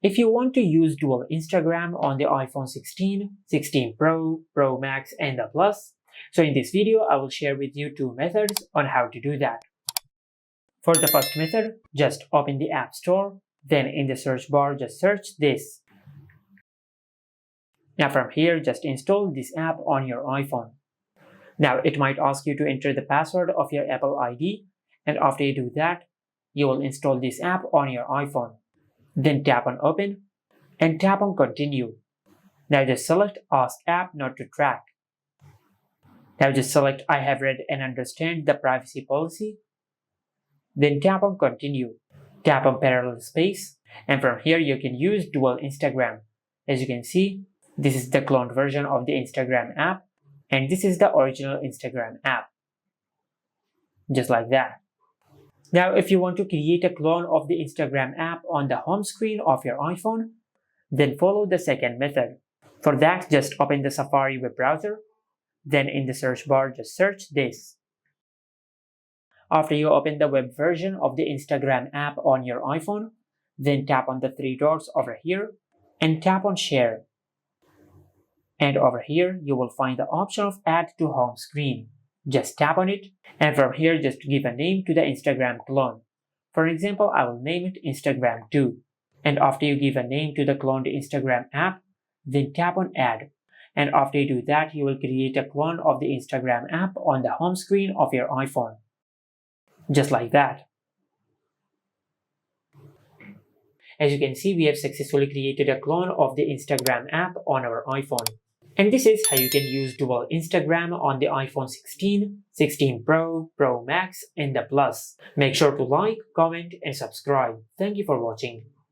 If you want to use dual Instagram on the iPhone 16, 16 Pro, Pro Max, and the Plus, so in this video I will share with you two methods on how to do that. For the first method, just open the App Store, then in the search bar just search this. Now from here just install this app on your iPhone. Now it might ask you to enter the password of your Apple ID, and after you do that, you will install this app on your iPhone. Then tap on Open and tap on Continue. Now just select Ask App Not to Track. Now just select I have read and understand the privacy policy. Then tap on Continue. Tap on Parallel Space, and from here you can use dual Instagram. As you can see, this is the cloned version of the Instagram app, and this is the original Instagram app. Just like that. Now if you want to create a clone of the Instagram app on the home screen of your iPhone, then follow the second method. For that, just open the Safari web browser, then in the search bar just search this. After you open the web version of the Instagram app on your iPhone, then tap on the three dots over here and tap on Share. And over here you will find the option of Add to Home Screen. Just tap on it, and from here just give a name to the Instagram clone. For example, I will name it Instagram 2. And after you give a name to the cloned Instagram app, then tap on Add. And after you do that, you will create a clone of the Instagram app on the home screen of your iPhone. Just like that. As you can see, we have successfully created a clone of the Instagram app on our iPhone. And this is how you can use dual Instagram on the iPhone 16, 16 Pro, Pro Max, and the Plus. Make sure to like, comment, and subscribe. Thank you for watching.